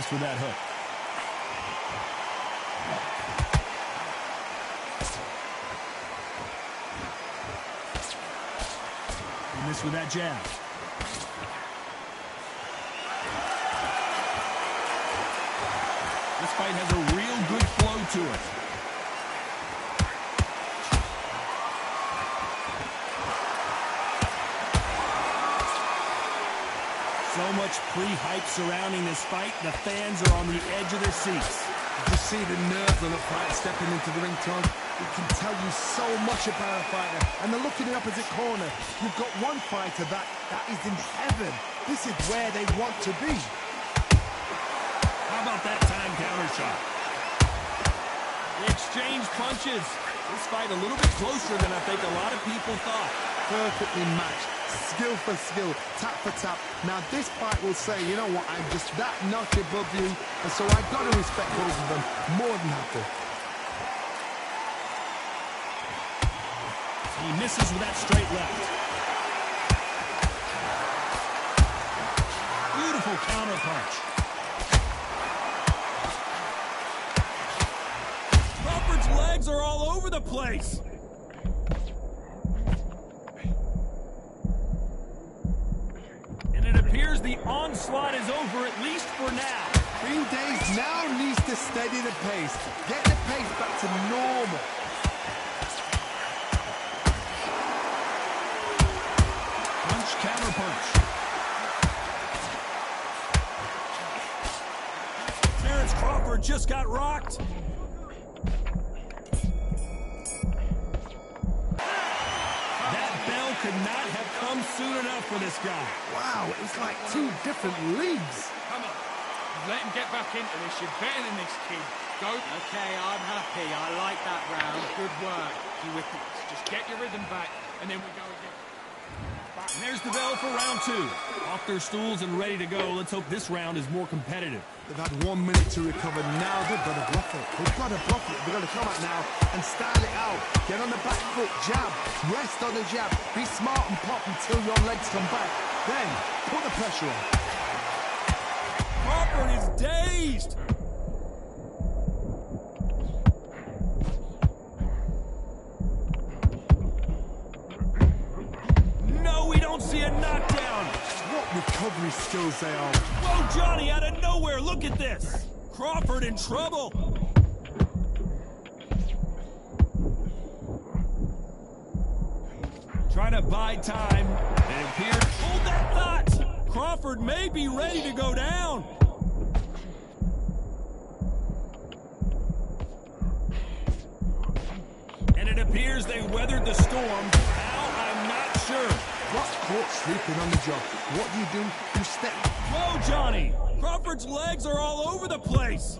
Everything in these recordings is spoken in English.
missed with that hook. He missed with that jab. This fight has a real good flow to it. So much pre-hype surrounding this fight. The fans are on the edge of their seats. You just see the nerves on a fight stepping into the ring, Tom. It can tell you so much about a fighter. And then look in the opposite corner. You've got one fighter that is in heaven. This is where they want to be. How about that time counter shot? They exchange punches. This fight a little bit closer than I think a lot of people thought. Perfectly matched. Skill for skill, tap for tap. Now this fight will say, you know what, I'm just that notch above you, and so I've got to respect both of them more than happy. He misses with that straight left. Beautiful counter punch. Crawford's legs are all over the place. The onslaught is over, at least for now. Green Days now needs to steady the pace. Get the pace back to normal. Punch, counter punch. Terence Crawford just got rocked. Could not have come soon enough for this guy. Wow, it's like two different leagues. Come on, let him get back into this. You're better than this, kid. Go. Okay, I'm happy. I like that round. Good work. You with it. Just get your rhythm back, and then we go again. And there's the bell for round two. Off their stools and ready to go. Let's hope this round is more competitive. They've had 1 minute to recover. Now they've got to bluff it. They've got to bluff it. They've got to come out now and style it out. Get on the back foot, jab. Rest on the jab. Be smart and pop until your legs come back. Then put the pressure on. Crawford is dazed. No, we don't see a knockdown. What recovery skills they are. Whoa, Johnny, out of nowhere. Look at this. Crawford in trouble. Trying to buy time. It appeared. Hold that thought. Crawford may be ready to go down. And it appears they weathered the storm. How, I'm not sure. Got caught sleeping on the job. What do? You step. Whoa, Johnny! Crawford's legs are all over the place.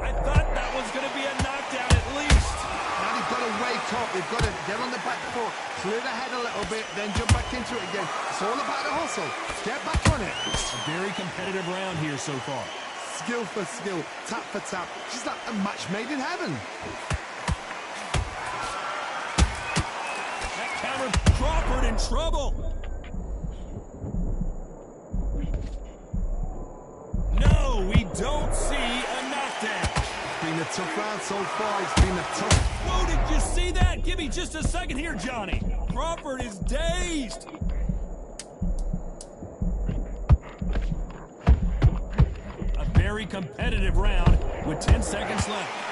I thought that was going to be a knockdown at least. Now they've got to wake up. They've got to get on the back foot, clear the head a little bit, then jump back into it again. It's all about the hustle. Get back on it. A very competitive round here so far. Skill for skill, tap for tap. Just like a match made in heaven. Crawford in trouble. No, we don't see a knockdown. It's been a tough round so far. It's been a tough. Whoa, did you see that? Give me just a second here, Johnny. Crawford is dazed. A very competitive round with 10 seconds left.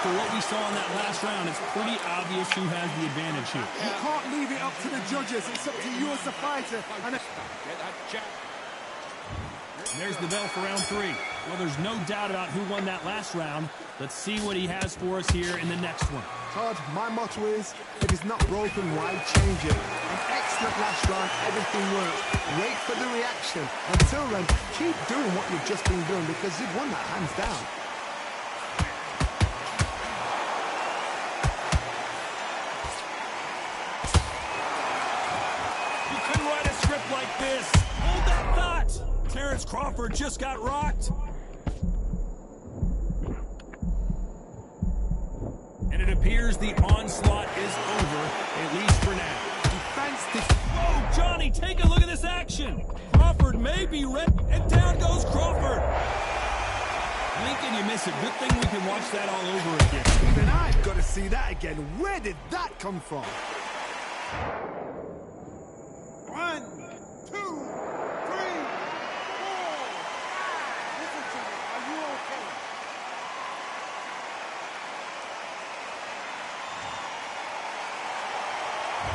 After what we saw in that last round, it's pretty obvious who has the advantage here. You can't leave it up to the judges. It's up to you as the fighter. And there's the bell for round three. Well, there's no doubt about who won that last round. Let's see what he has for us here in the next one. Todd, my motto is, if it's not broken, why change it? An excellent last round, everything works. Wait for the reaction. Until then, keep doing what you've just been doing because you've won that hands down. Like this. Hold that thought. Terence Crawford just got rocked. And it appears the onslaught is over. be ready. And down goes Crawford. Blink and you miss it. Good thing we can watch that all over again. Even I've got to see that again. Where did that come from? 1, 2, 3, 4. Listen to me. Are you okay?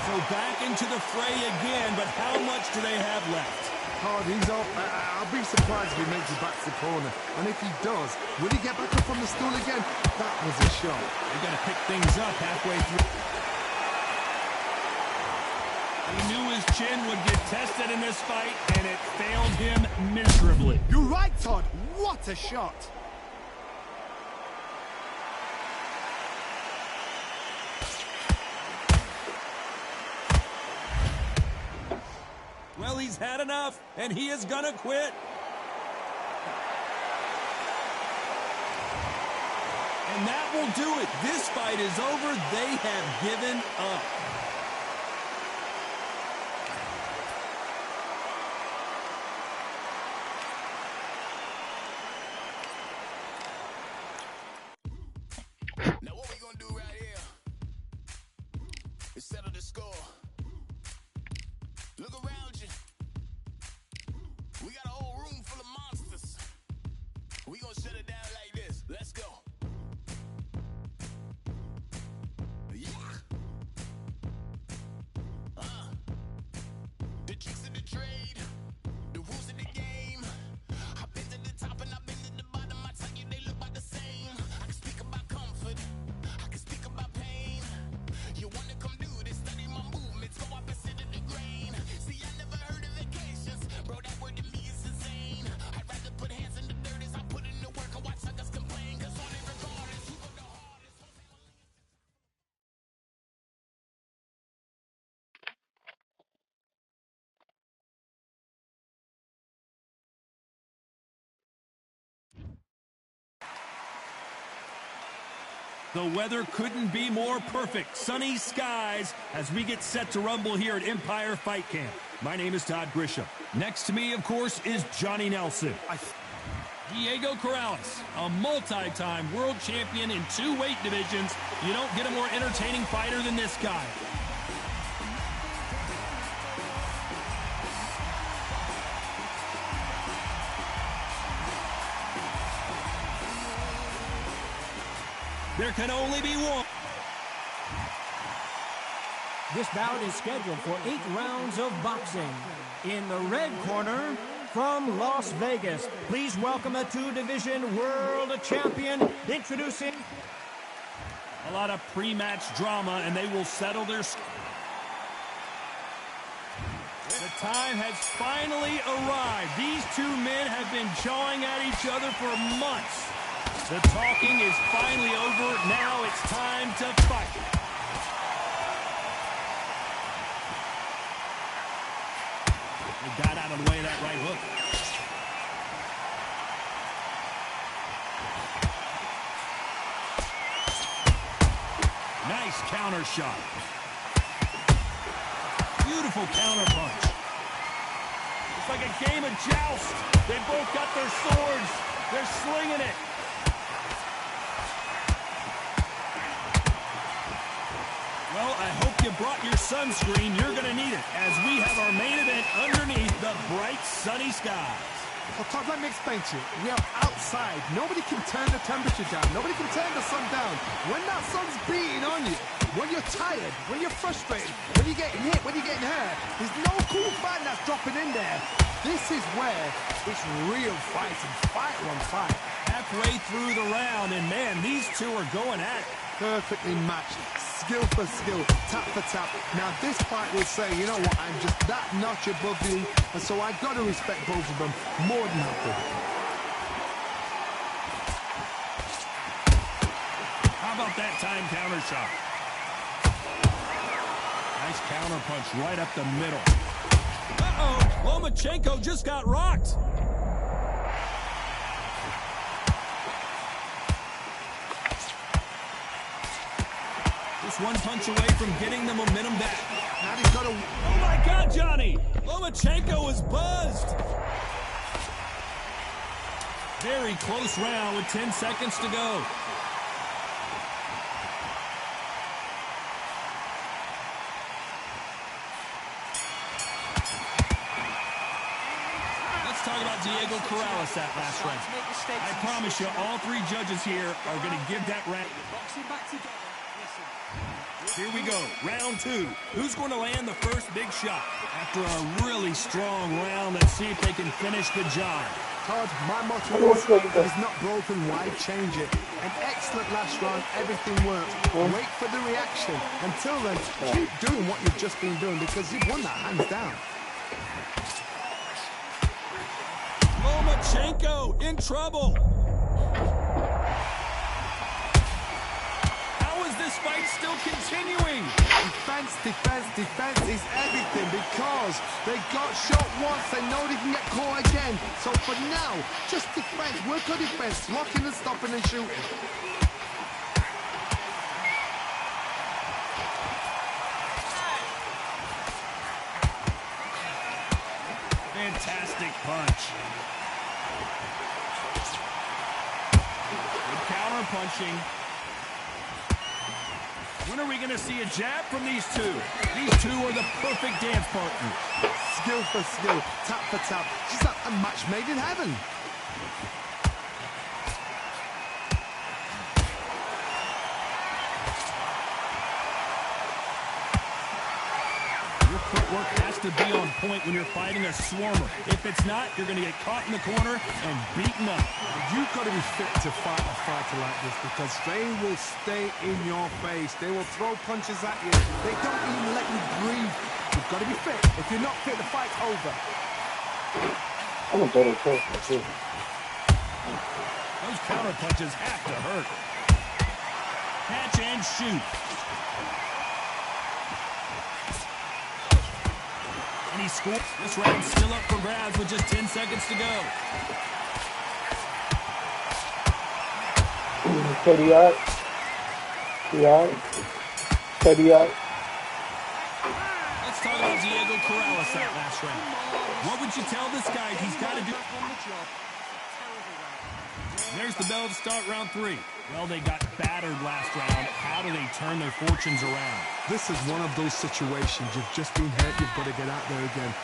So back into the fray again, but how much do they have left? He's up. I'll be surprised if he makes it back to the corner. And if he does, will he get back up on the stool again? That was a shot. They're going to pick things up halfway through. He knew his chin would get tested in this fight, and it failed him miserably. You're right, Todd. What a shot. Well, he's had enough, and he is gonna quit. And that will do it. This fight is over. They have given up. Now what we gonna do right here is settle the score. Look around you. We got a whole room full of monsters. We gonna shut it down like this. Let's go. Yeah. The tricks of the trade, the rules of the game. I've been to the top and I've been to the bottom. I tell you they look about the same. I can speak about comfort. I can speak about pain. You wanna come do this? Study my movements. Go up and sit in the grain. See, I never heard of vacations. Bro, that word to me is insane. I'd rather put hands in the dirt as I put in the work. I watch suckers complain. Cause on it regardless, who go the hardest? The weather couldn't be more perfect. Sunny skies as we get set to rumble here at Empire Fight Camp. My name is Todd Grisham. Next to me, of course, is Johnny Nelson. Diego Corrales, a multi-time world champion in 2 weight divisions. You don't get a more entertaining fighter than this guy. There can only be one. This bout is scheduled for 8 rounds of boxing. In the red corner, from Las Vegas, please welcome a 2-division world champion, introducing... A lot of pre-match drama, and they will settle their... The time has finally arrived. These 2 men have been jawing at each other for months. The talking is finally over. Now it's time to fight. He got out of the way of that right hook. Nice counter shot. Beautiful counter punch. It's like a game of joust. They both got their swords. They're slinging it. Well, I hope you brought your sunscreen. You're going to need it as we have our main event underneath the bright, sunny skies. Well, Todd, let me explain to you. We are outside. Nobody can turn the temperature down. Nobody can turn the sun down. When that sun's beating on you, when you're tired, when you're frustrated, when you're getting hit, when you're getting hurt, there's no cool fight that's dropping in there. This is where it's real fighting, fight on fight. Halfway through the round, and man, these 2 are going at it. Perfectly matched, skill for skill, tap for tap. Now this fight will say, you know what, I'm just that notch above you, and so I got to respect both of them more than nothing. How about that time counter shot? Nice counter punch right up the middle. Uh-oh, Lomachenko just got rocked. Just one punch away from getting the momentum back. Now he's got to... Oh my God, Johnny! Lomachenko is buzzed. Very close round with 10 seconds to go. Let's talk about Diego Corrales that last round. I promise you, all three judges here are going to give that round. Here we go, round two. Who's going to land the first big shot? After a really strong round, let's see if they can finish the job. Todd, my motto is, if it's not broken, why change it? An excellent last round, everything works. Wait for the reaction. Until then, keep doing what you've just been doing because you've won that hands down. Lomachenko in trouble. How is this fight still continuing? Defense, defense, defense is everything because they got shot once, they know they can get caught again. So for now, just defense, work on defense, blocking and stopping and shooting. Fantastic punch. Good counter punching. When are we going to see a jab from these two? These two are the perfect dance partners. Skill for skill, tap for tap. Just like a match made in heaven. Your footwork has to be on point when you're fighting a swarmer. If it's not, you're going to get caught in the corner and beaten up. You've got to be fit to fight a fighter like this because they will stay in your face. They will throw punches at you. They don't even let you breathe. You've got to be fit. If you're not fit, the fight's over. I'm a better person, too. Those counter punches have to hurt. Catch and shoot. And he scores. This round's still up for grabs with just 10 seconds to go. KDI. KDI. Let's talk about Diego Corrales that last round. What would you tell this guy he's got to do? There's the bell to start round three. Well, they got battered last round. How do they turn their fortunes around? This is one of those situations. You've just been hurt. You've got to get out there again.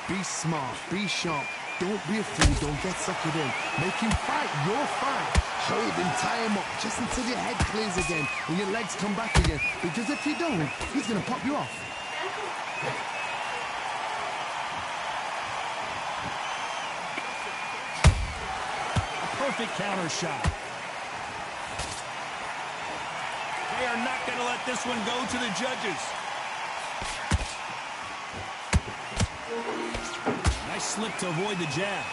Be smart. Be sharp. Don't be a fool. Don't get suckered in. Make him fight your fight. Hold him, tie him up, just until your head clears again and your legs come back again. Because if you don't, he's going to pop you off. Perfect counter shot. They are not going to let this one go to the judges. Nice slip to avoid the jab.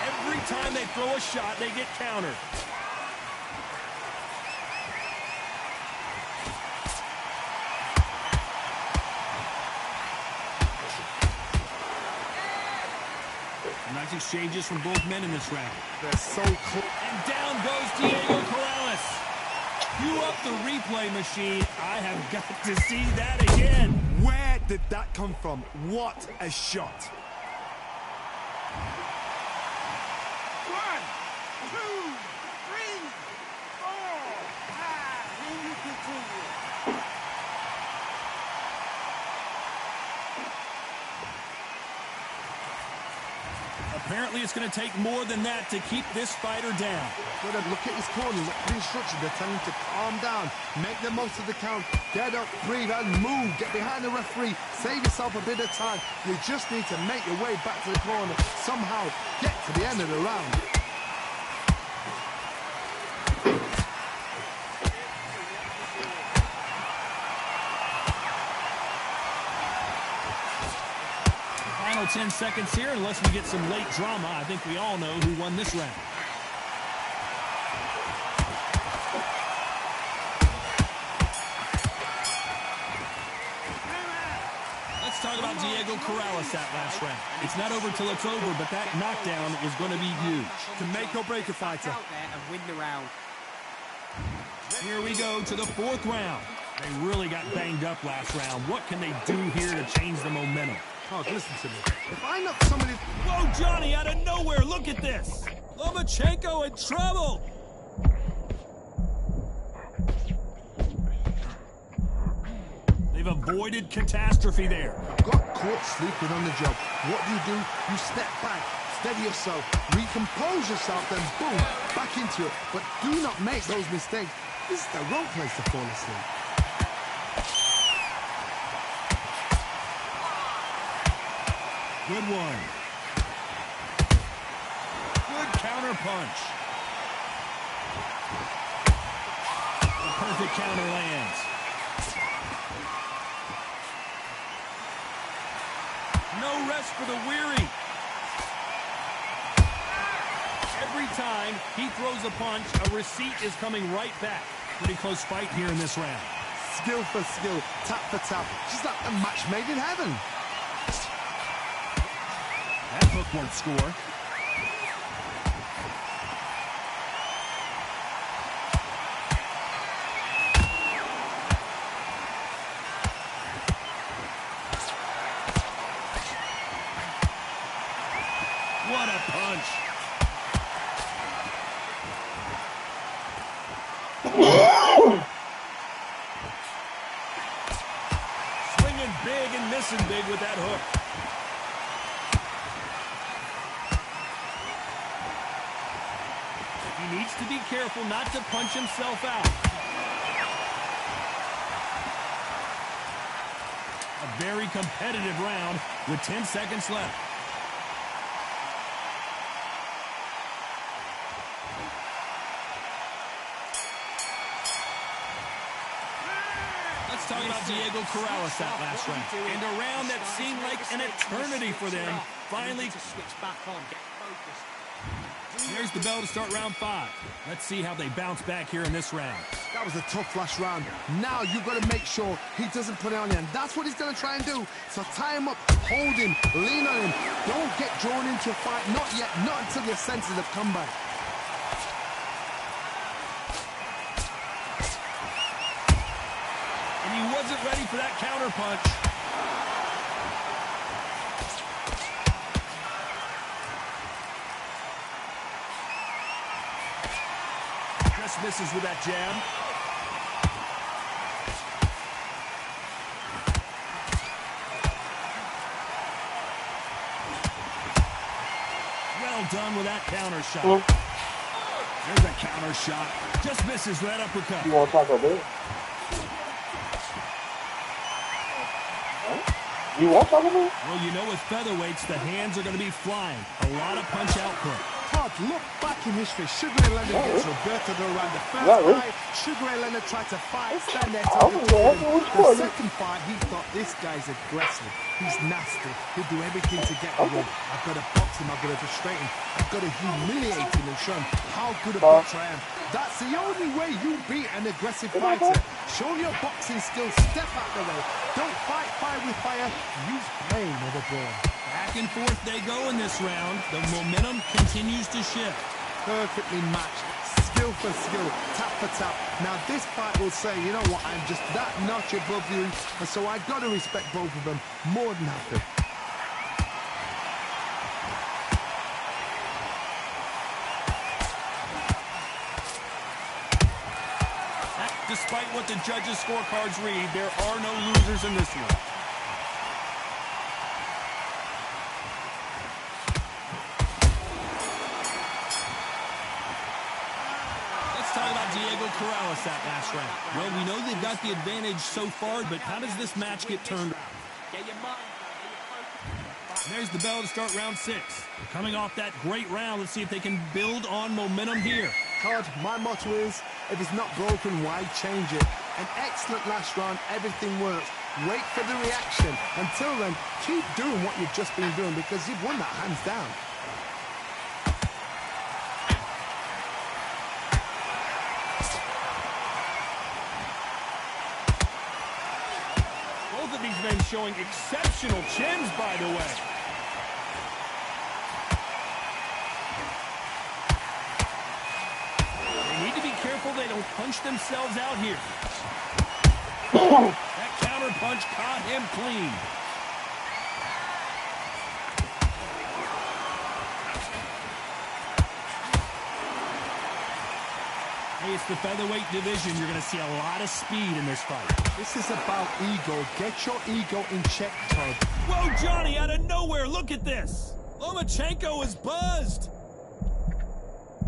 Every time they throw a shot, they get countered. Nice exchanges from both men in this round. They're so close. And down goes Diego Corrales. Cue up the replay machine. I have got to see that again. Where did that come from? What a shot. 1, 2, 3, 4, 5. Then you continue. Apparently, it's going to take more than that to keep this fighter down. Look at his corner. Look at the instructions. They're telling him to calm down. Make the most of the count. Get up, breathe, and move. Get behind the referee. Save yourself a bit of time. You just need to make your way back to the corner. Somehow, get to the end of the round. Final 10 seconds here, unless we get some late drama. I think we all know who won this round. Let's talk about Diego Corrales that last round. It's not over till it's over, but that knockdown is going to be huge. To make or break a fighter. Out there and win the round. Here we go to the fourth round. They really got banged up last round. What can they do here to change the momentum? Oh, listen to me. If I knock somebody... Whoa, Johnny, out of nowhere. Look at this. Lomachenko in trouble. They've avoided catastrophe there. Got caught sleeping on the job. What do? You step back, steady yourself, recompose yourself, then boom, back into it. But do not make those mistakes. This is the wrong place to fall asleep. Good one. Good counter punch. The perfect counter lands. No rest for the weary. Every time he throws a punch, a receipt is coming right back. Pretty close fight here in this round. Skill for skill, tap for tap. Just like a match made in heaven. That hook won't score. What a punch. Swinging big and missing big with that hook. He needs to be careful not to punch himself out. A very competitive round with 10 seconds left. Let's talk about Diego Corrales that last round. And a round that seemed like an eternity for them. Finally, there's the bell to start round 5. Let's see how they bounce back here in this round. That was a tough last round. Now you've got to make sure he doesn't put it on you. And that's what he's going to try and do. So tie him up, hold him, lean on him. Don't get drawn into a fight. Not yet. Not until your senses have come back. And he wasn't ready for that counter punch. Just misses with that jab. Well done with that counter shot. There's a counter shot. Just misses with that uppercut. You want to talk about it? You want to talk about it? Well, you know with featherweights, the hands are going to be flying. A lot of punch output. Todd, look back in history. Sugar Ray Leonard gets Roberto Duran. The first fight, Sugar Ray Leonard tried to fight, stand there, the second fight, he thought, this guy's aggressive. He's nasty. He'll do everything to get the win. I've got to box him. I've got to frustrate him. I've got to humiliate him and show him how good a boxer I am. That's the only way you beat an aggressive fighter. Show your boxing skills. Step out the way. Don't fight fire with fire. Use pain over brawn. Back and forth they go in this round. The momentum continues to shift. Perfectly matched. Skill for skill, tap for tap. Now this fight will say, you know what, I'm just that notch above you, and so I got to respect both of them more than happy. Despite what the judges' scorecards read, there are no losers in this one. Talk about Diego Corrales that last round. Well, we know they've got the advantage so far, but how does this match get turned around? There's the bell to start round 6. Coming off that great round, let's see if they can build on momentum here. Todd, my motto is, if it's not broken, why change it? An excellent last round, everything works. Wait for the reaction. Until then, keep doing what you've just been doing because you've won that hands down. Both of these men showing exceptional chins, by the way. They need to be careful they don't punch themselves out here. That counter punch caught him clean. Hey, it's the featherweight division. You're going to see a lot of speed in this fight. This is about ego. Get your ego in check, Todd. Whoa, Johnny, out of nowhere. Look at this. Lomachenko is buzzed.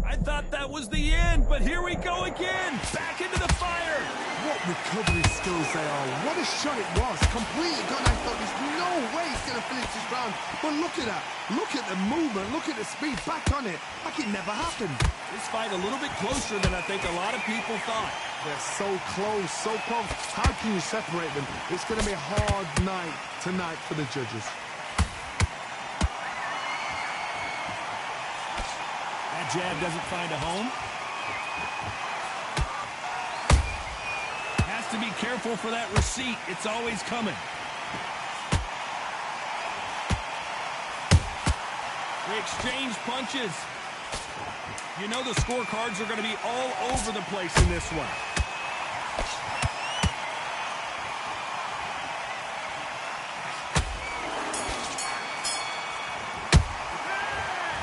I thought that was the end, but here we go again. Back into the fire. What recovery skills they are. What a shot it was. Completely gone. I thought there's no way he's going to finish this round. But look at that. Look at the movement. Look at the speed. Back on it. Like it never happened. This fight a little bit closer than I think a lot of people thought. They're so close, so close. How can you separate them? It's going to be a hard night tonight for the judges. That jab doesn't find a home. Has to be careful for that receipt. It's always coming. They exchange punches. You know the scorecards are going to be all over the place in this one.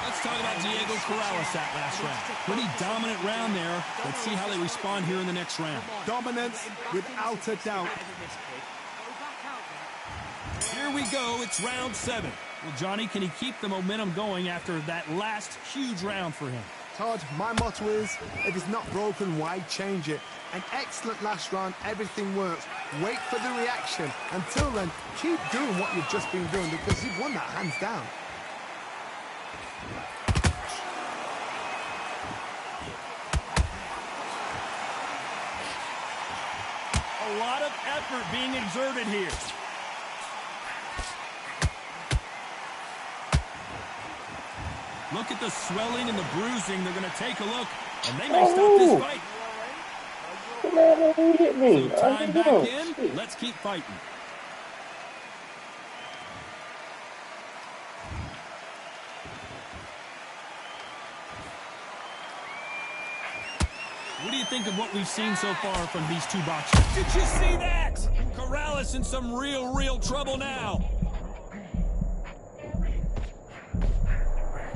Let's talk about Diego Corrales that last round. Pretty dominant round there. Let's see how they respond here in the next round. Dominance without a doubt. Here we go. It's round 7. Well, Johnny, can he keep the momentum going after that last huge round for him? Todd, my motto is, if it's not broken, why change it? An excellent last round, everything works. Wait for the reaction. Until then, keep doing what you've just been doing because you've won that hands down. A lot of effort being exerted here. Look at the swelling and the bruising. They're going to take a look, and they may stop this fight. Man, he hit me. So time back in. Let's keep fighting. What do you think of what we've seen so far from these two boxers? Did you see that? Corrales in some real trouble now.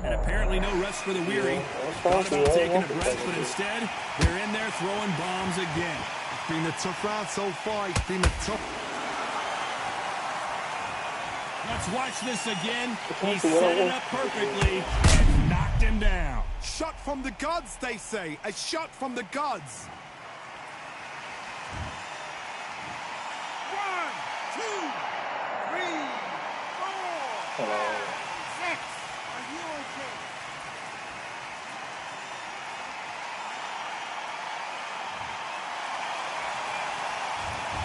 And apparently no rest for the weary. Thought about taking a breath, but instead, they're in there throwing bombs again. It's been a tough round so far. It's been a tough... Let's watch this again. He set it up perfectly and knocked him down. Shot from the gods, they say. A shot from the gods. 1, 2, 3, 4, 5, 6. Are you okay?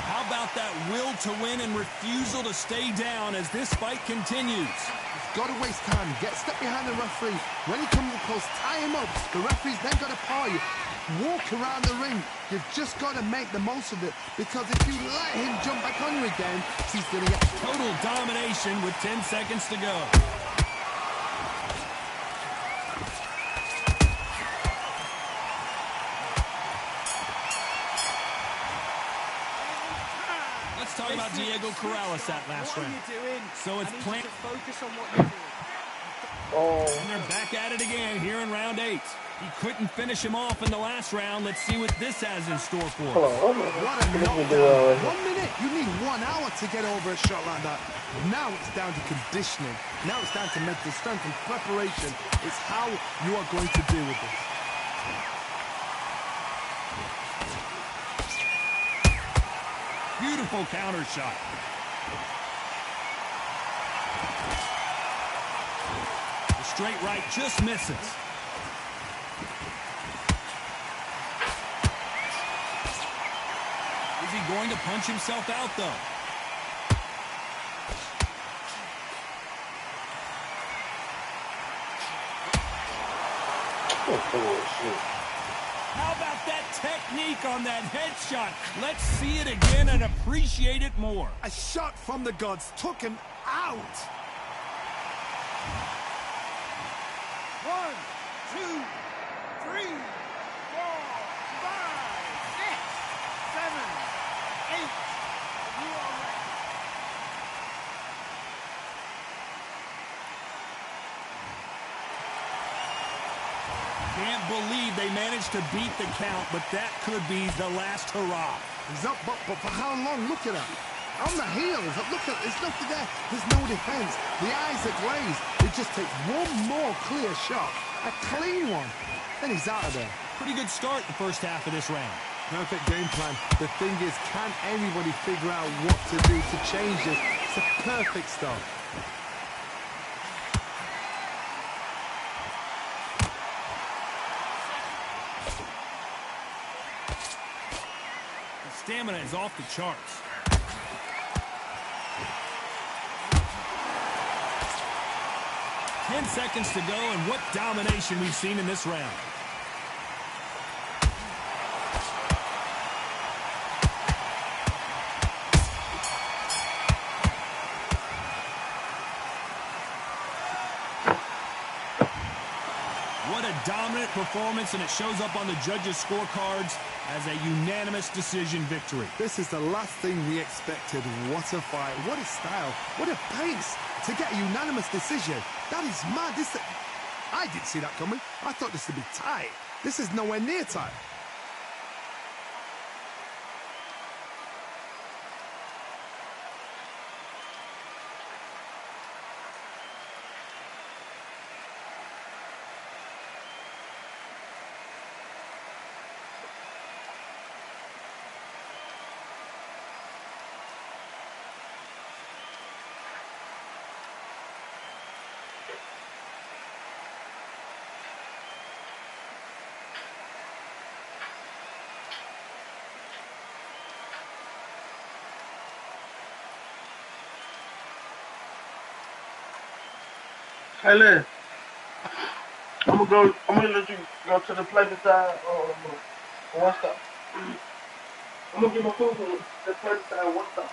How about that will to win and refusal to stay down as this fight continues? Got to waste time. Get step behind the referee. When he comes close, tie him up. The referee's then got to paw you. Walk around the ring. You've just got to make the most of it. Because if you let him jump back on you again, he's going to get... Total domination with 10 seconds to go. Let's talk about Diego Corrales that last round. So it's planned. Focus on what you're doing. And they're back at it again here in round 8. He couldn't finish him off in the last round. Let's see what this has in store for us. What a knockdown. 1 minute. You need 1 hour to get over a shot like that. Now it's down to conditioning. Now it's down to mental strength and preparation. It's how you are going to deal with this. Beautiful counter shot. The straight right just misses. Is he going to punch himself out, though? How about that technique on that headshot? Let's see it again and appreciate it more. A shot from the gods took him out. 1, 2, 3, 4, 5, 6, 7, 8. You are ready. Can't believe they managed to beat the count, but that could be the last hurrah. He's up, but for how long? Look at him. On the heels. Look at, there's nothing there. There's no defense. The eyes are glazed. It just takes one more clear shot. A clean one. Then he's out of there. Pretty good start the first half of this round. Perfect game plan. The thing is, can anybody figure out what to do to change this? It's a perfect start. The stamina is off the charts. Ten seconds to go, and what domination we've seen in this round. What a dominant performance, and it shows up on the judges' scorecards as a unanimous decision victory. This is the last thing we expected. What a fight. What a style. What a pace to get a unanimous decision. That is mad. I didn't see that coming. I thought this would be tight. This is nowhere near tight. Hey, Liz, I'm gonna let you go to the play beside, one stop. I'm gonna get my food from the play beside one stop.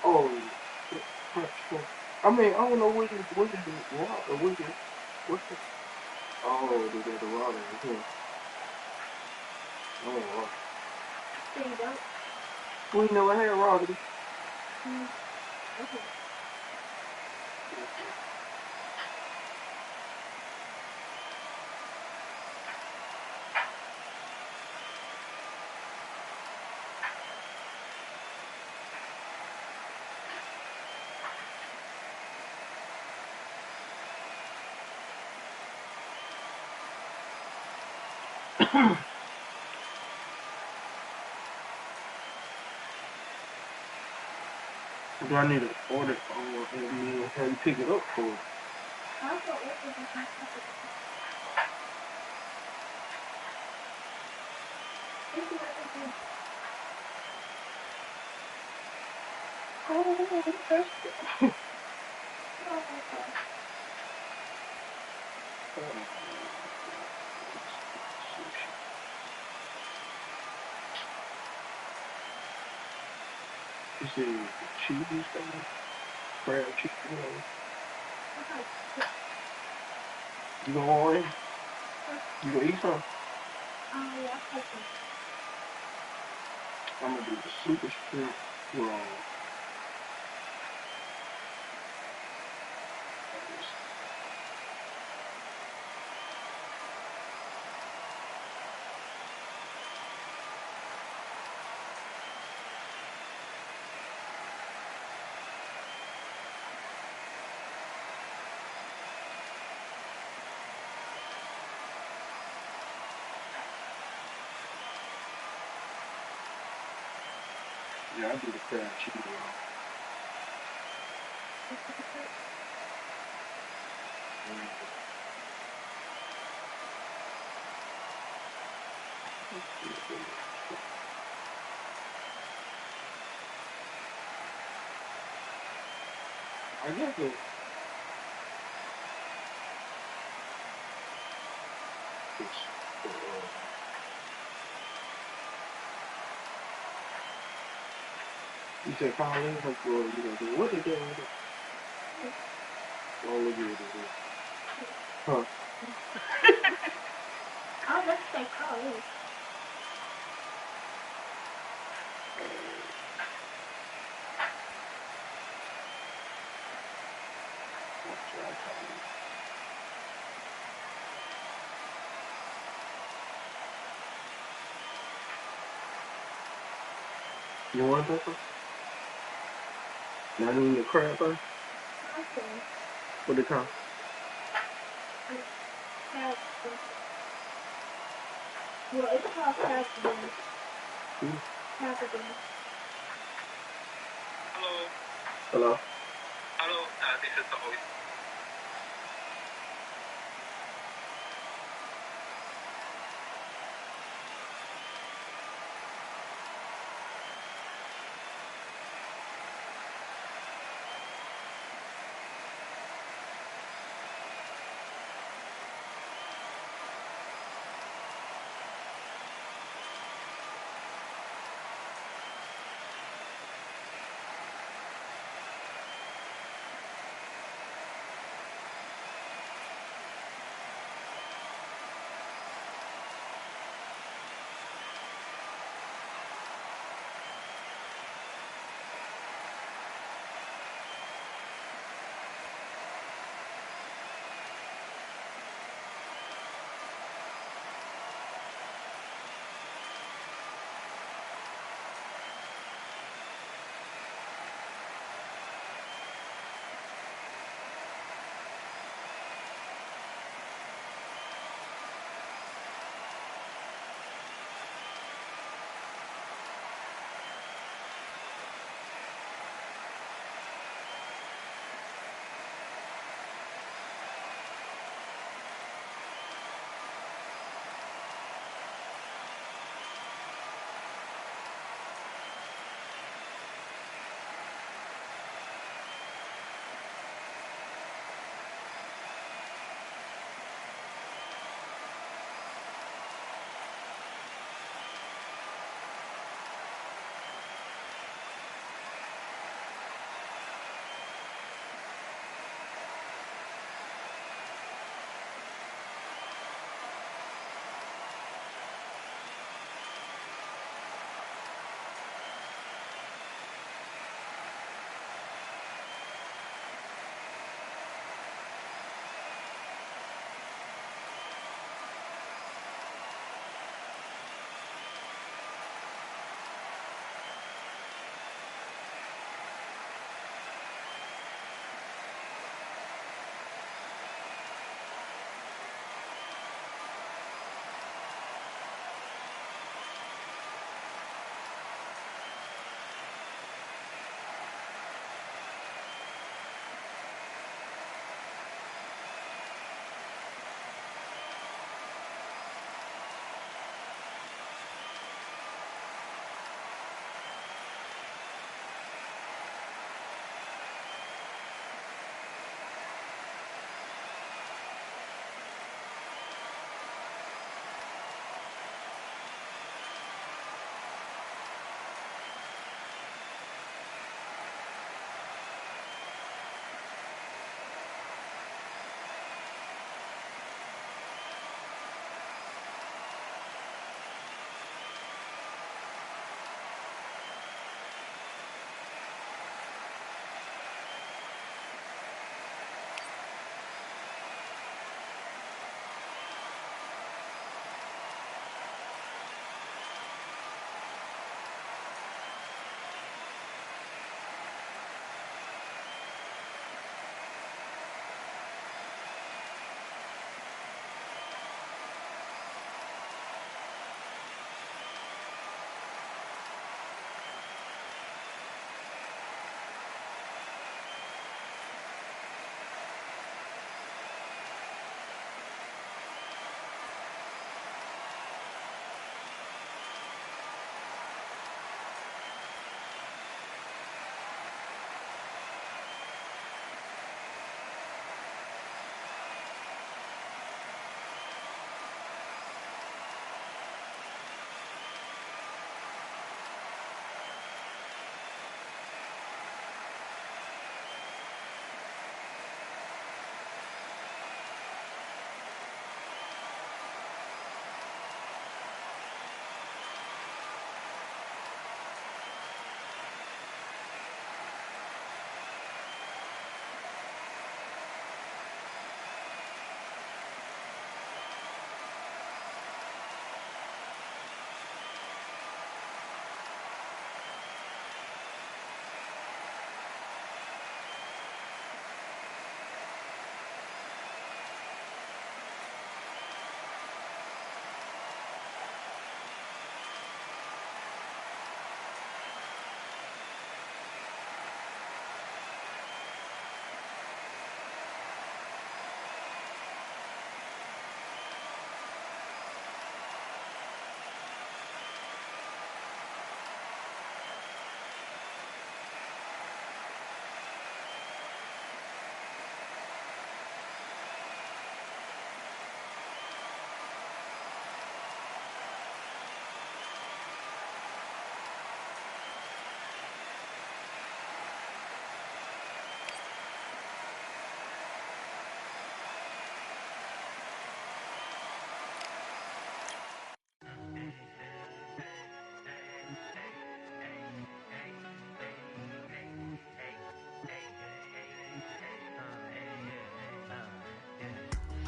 Oh, I mean, I don't know what is the water, what's the, oh, they got the water in here. Oh, wow. We never had water. Okay. Do I need to order it and have you pick it up for it? You see the cheese thing? crab chicken. You gonna want it? You gonna eat some? I'm gonna do the super shrimp roll. Yeah, I do the crab chicken roll. I guess it's you said Colleen, like, well, you know, what they doing with it? Oh, look at it. Huh? Oh, let's say Colleen. You want pepper? Not even the crab first? Okay. What it cost? Well, it's called crab again. Hmm? Crab again. Hello? This is the oyster.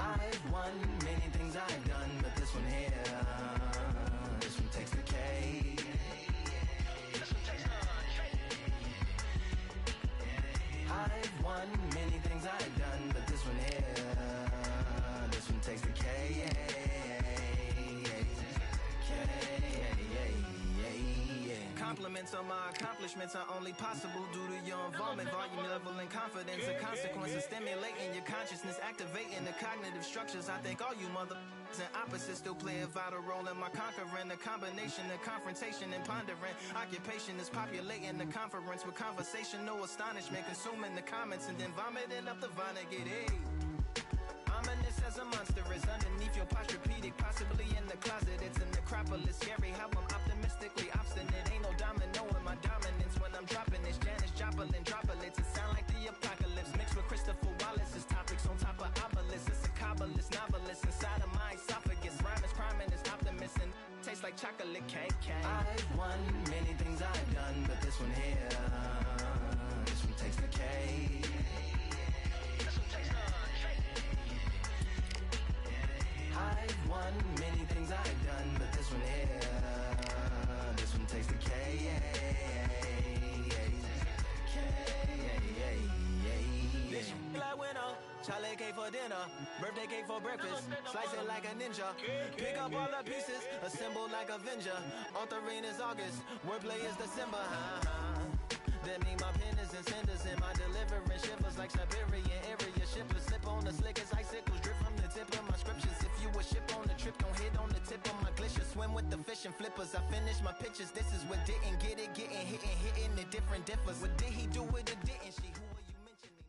I've won many things I've done, but this one here, this one takes the cake. This one takes the cake. I've won many things I've done, but this one here, this one takes the cake. Compliments on my accomplishments are only possible due to your involvement, volume, level, and confidence. The consequences stimulating your consciousness, activating the cognitive structures. I think all you mother and opposites still play a vital role in my conquering. The combination of confrontation and pondering. Occupation is populating the conference with conversation, no astonishment, consuming the comments and then vomiting up the vinegar. Hey. Ominous as a monster is underneath your posturepedic, possibly in the closet. It's a necropolis, scary how I'm optimistically obstinate. Ain't no domino in my dominance when I'm dropping this. Janis Joplin droplets, it sound like the apocalypse mixed with Christopher Wallace's topics on top of obelisks. It's a kabbalist novelist inside of my esophagus. Rhyme is priming, is optimist and tastes like chocolate cake. I've won many things I've done, but this one here, this one takes the cake. This one takes the cake. I've won many things I've done, but this one here, this one takes the cake. Like winner, chocolate cake for dinner, birthday cake for breakfast, slice it like a ninja, pick up all the pieces, assemble like Avenger, authoring is August, wordplay is December, That mean my pen is in cinders and my deliverance shivers like Siberian area shippers. Slip on the slickest icicles, drip from the tip of my scriptures. If you a ship on the trip, don't hit on the tip of my glacier. Swim with the fish and flippers. I finish my pictures. This is what didn't get it, getting hit and hitting the different differs. What did he do with it? Didn't she? Who are you mentioning?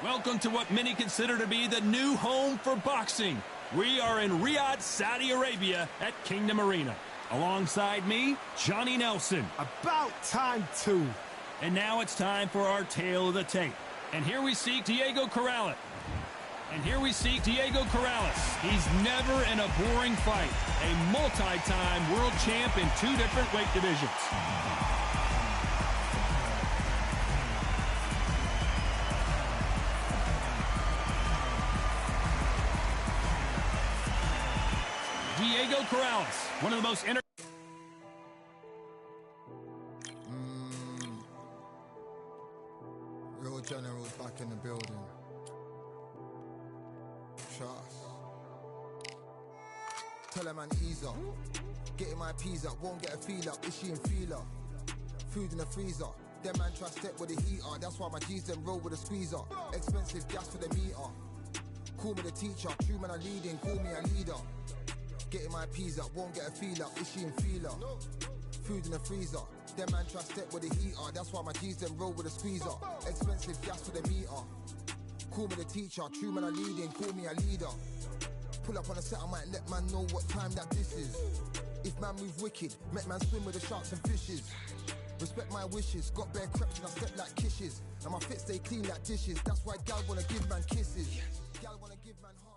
Welcome to what many consider to be the new home for boxing. We are in Riyadh, Saudi Arabia at Kingdom Arena. Alongside me, Johnny Nelson. About time too. And now it's time for our tale of the tape. And here we see Diego Corrales. He's never in a boring fight. A multi-time world champ in 2 different weight divisions. Diego Corrales, one of the most Real generals back in the building. Trust. Tell a man ease up. Getting my peas up, won't get a feel up. Is she in feeler? Food in the freezer. Them man try step with the heater. That's why my G's them roll with a squeezer. Expensive gas for the meter. Call me the teacher. True man I leading, call me a leader. Getting my peas up, won't get a feel up. Is she in feeler? Food in the freezer. Them man try step with the heater. That's why my G's them roll with a squeezer. Expensive gas for the meter. Call me the teacher. True man I leading, call me a leader. Pull up on a set, I might let man know what time that this is. If man move wicked, make man swim with the sharks and fishes. Respect my wishes, got bare creps and I step like kisses. And my fit stay clean like dishes. That's why gal wanna give man kisses. Gal wanna give man hugs.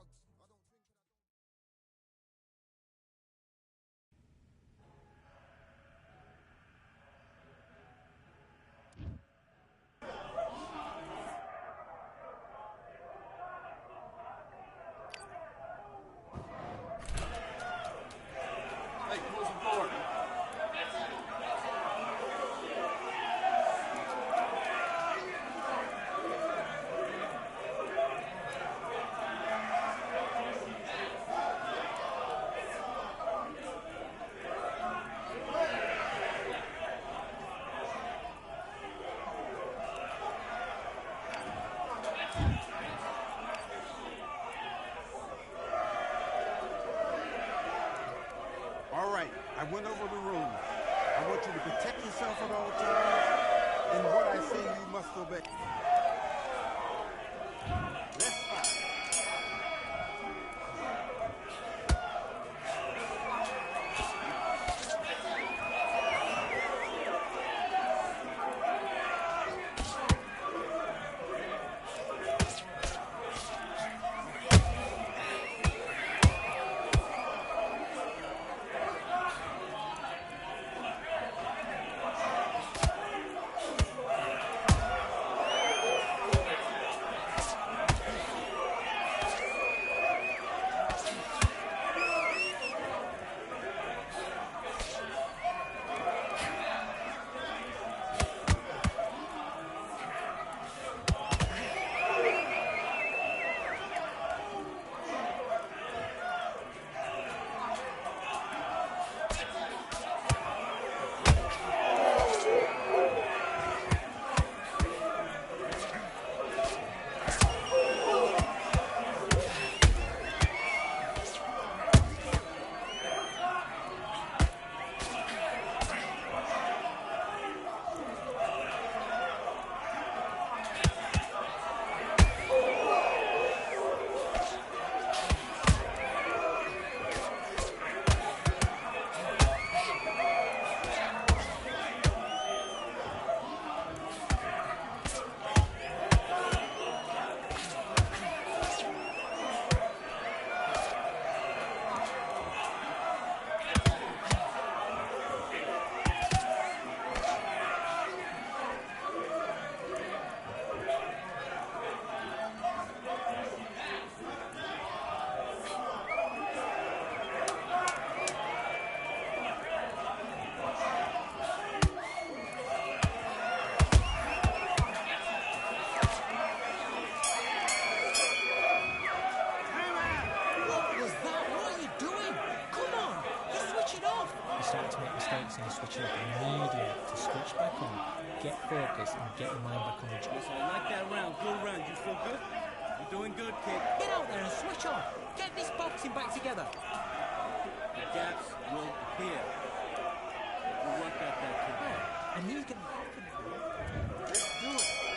I went over the rules. I want you to protect yourself at all times, and what I say you must obey. Let's fight. start to make mistakes and you switch it up, immediate to switch back on, get focused and get your mind back on the job. Yes, I like that round. Good round. You feel good? You're doing good, kid. Get out there and switch on. Get this boxing back together. The gaps will appear. We'll work out that, kid. And he's going to... Let's do it.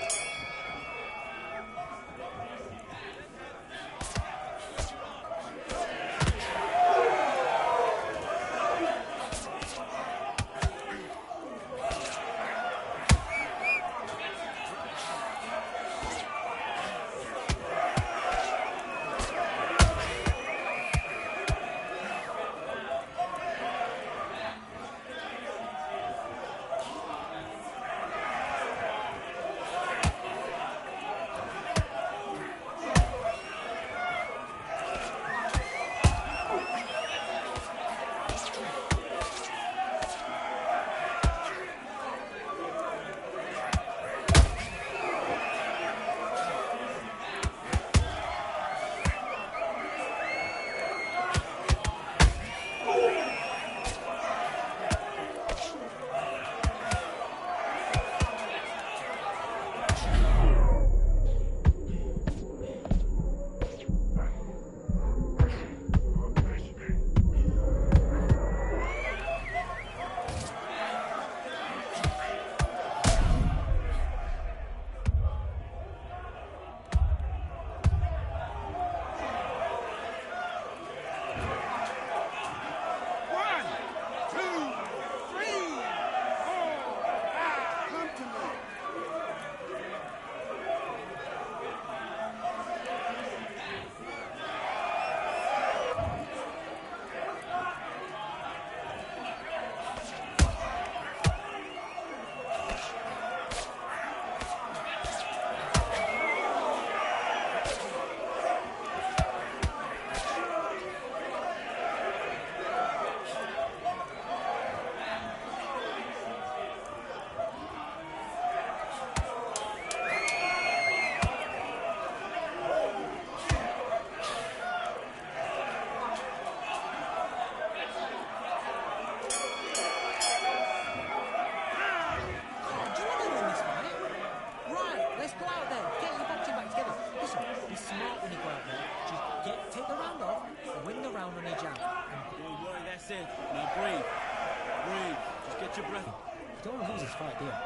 Don't lose this fight, dear.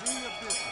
Do your business.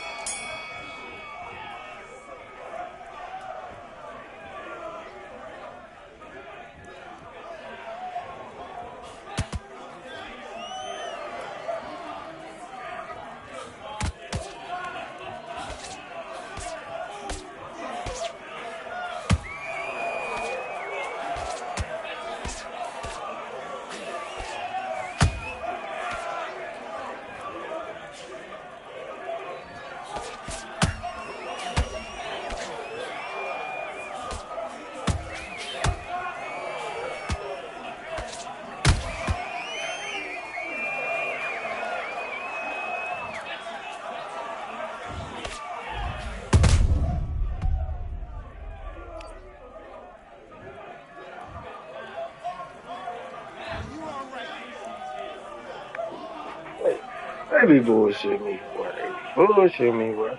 They be bullshit me, boy. They be bullshit me, boy.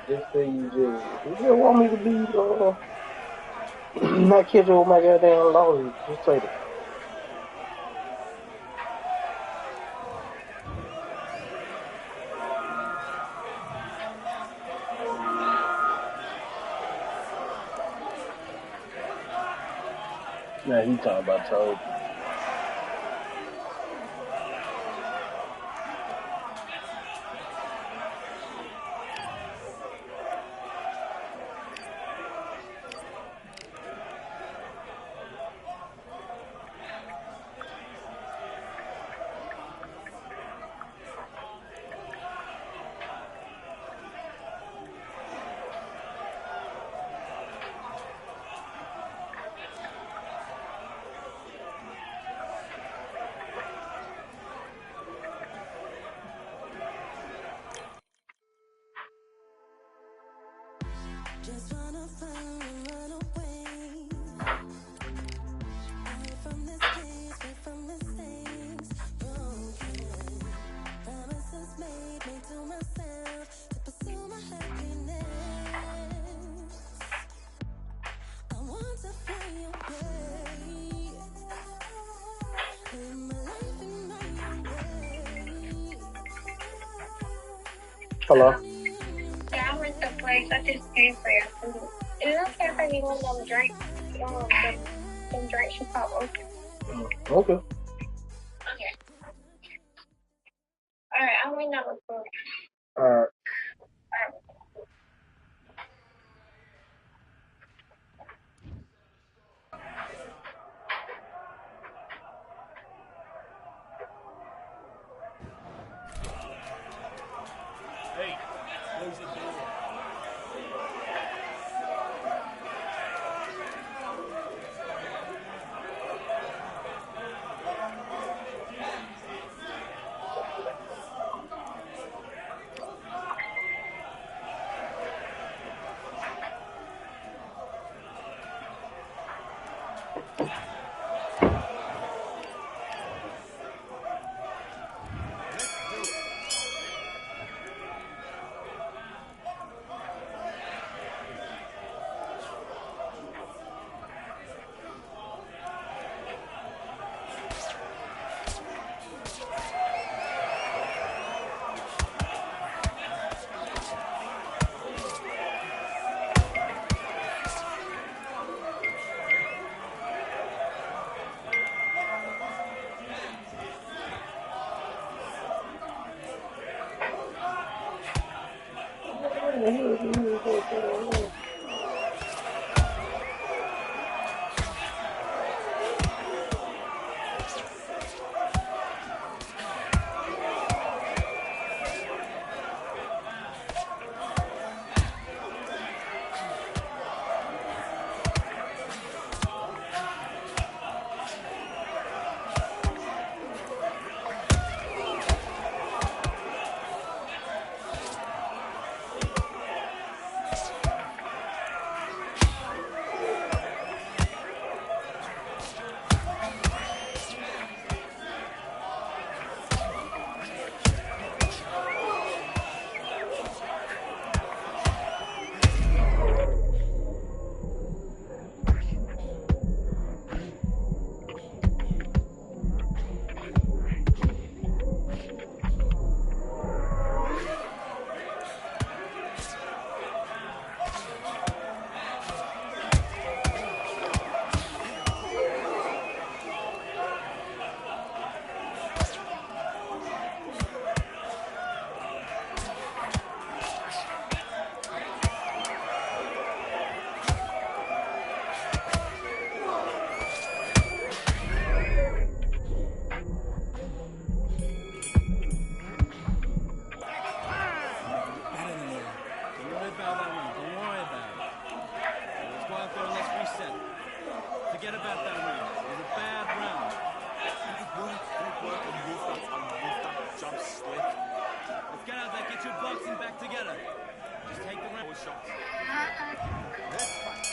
Just say you just want me to be not catch up with my goddamn losses. Just say that. Now he talking about Toby. Hello. Yeah, I went to place. I just paid for your food. Is it okay if I need one of them drinks? Them drinks you pop open. Okay. Okay. Alright, I'll wait now with food. Alright. Alright. Hey, close the door. Forget about that round. It was a bad round. Great work on Wolfgang. Jump slick. Let's get out there, get your boxing back together. Just take the round with shots. Let's fight.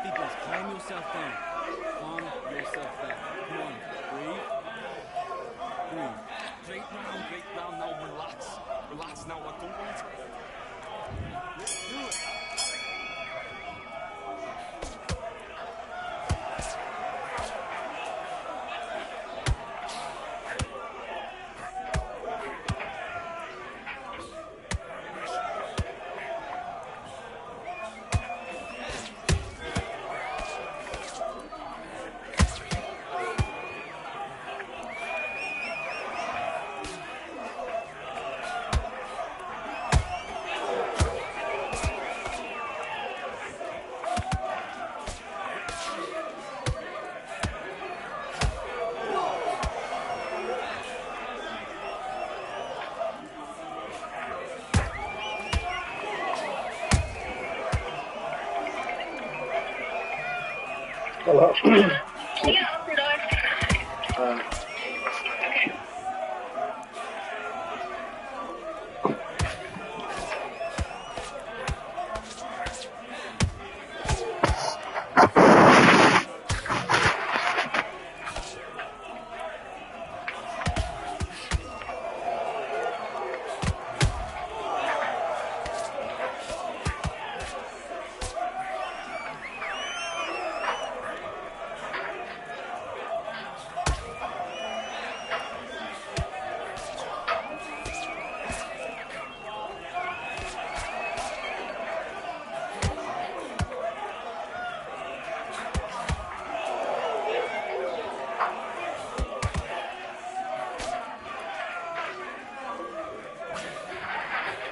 Big boys, calm yourself down. Calm yourself down. Come on, breathe. Great round, now relax. Relax now, I don't want to. Let's do it. Hello. Can you open the door?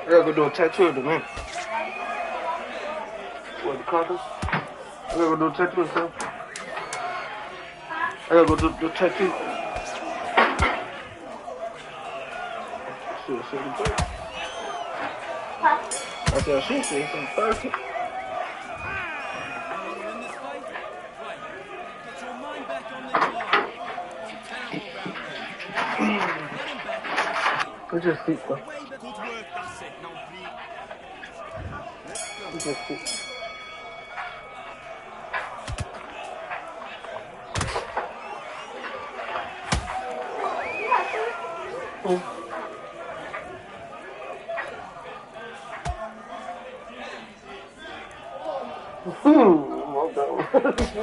I gotta go do a tattoo of the man. What, the Carters? I gotta go do a tattoo of himself. I gotta go do the tattoo. Shit, 7:30. I said, she said 7:30. In this fight? Right. Get your mind back on the job. It's a terrible round there. Get him back. It's just feet, though. Good work, that's it. Now breathe. Let's go. It's just feet. Well done.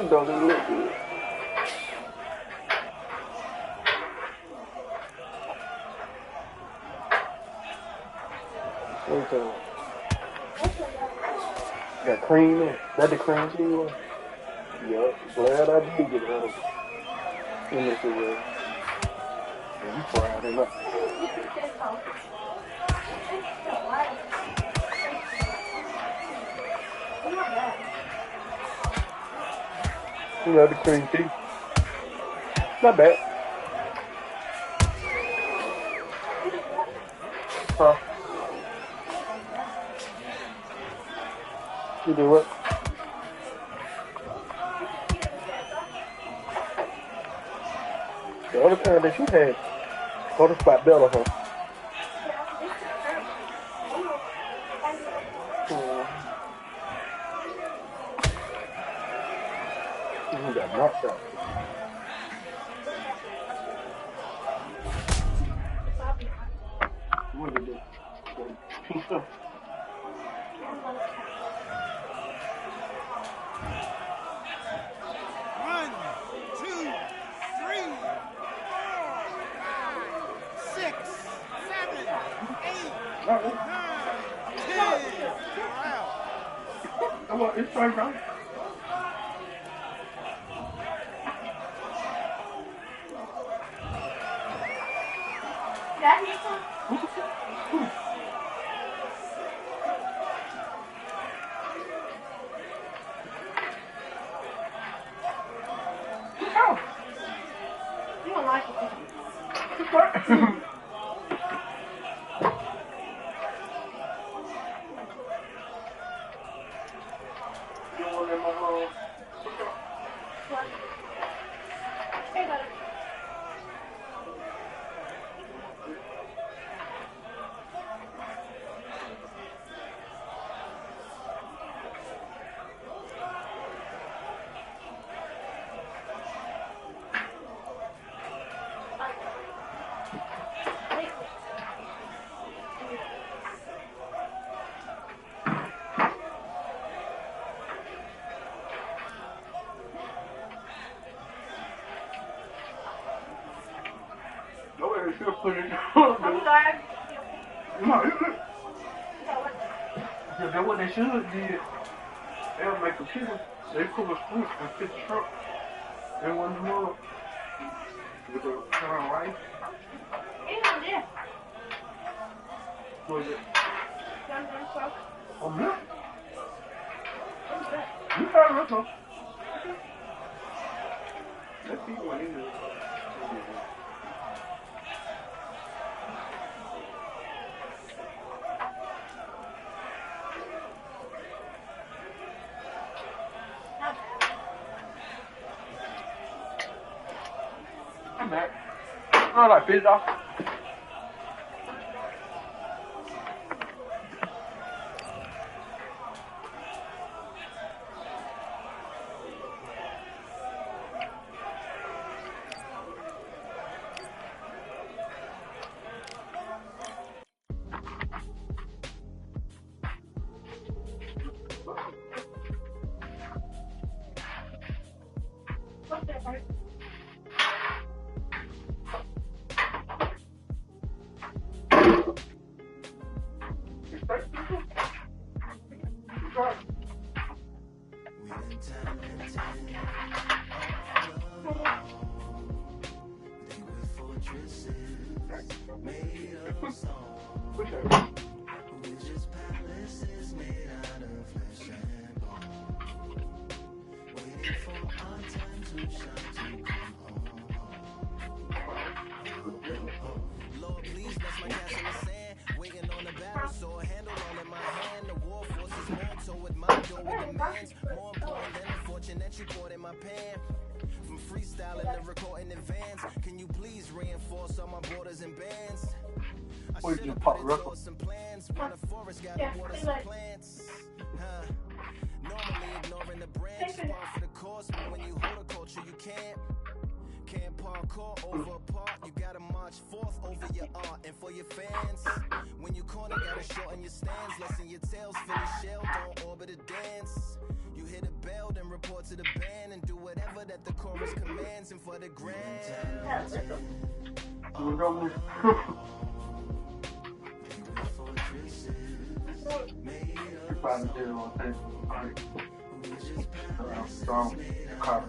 Don't even look good. Okay. Got cream in it. That the cream cheese one? Yup. Glad I did get it out of it. Yes, it was. Yeah, you fried it up. You know the cream cheese. Not bad. Huh? You do what? The other time that you had, go to Spot Bella, huh? You got knocked out. What did you do? Come on, it's fine, bro. You don't like it. They should put it on. I'm sorry. No, that's what they should do. They'll make a chicken. They put a spoon and fit the shrimp. They want to know with the brown rice. Even this. What is it? Something so. Oh, milk? You got it, though. Let's see what it is. I'm back. I like pizza. What's that, right? Lord, please bless my cast in the sand. Waiting on the battle, so a handle all in my hand. The war forces mortal with my door with demands. More important than the fortune that you poured in my pan. From freestyling to recording in vans, can you please reinforce all my borders and bands? I should have put into some plans. When a forest got to water some plants. Normally ignoring the branch, par for the course, but when you hold a culture, you can't parkour over a park. You gotta march forth over your art and for your fans. When you corner, gotta shorten your stands, lessen your tails, fill your shell, don't orbit a dance. You hit a bell, then report to the band and do whatever that the chorus commands. And for the grand, You probably did it on Facebook. Strong car.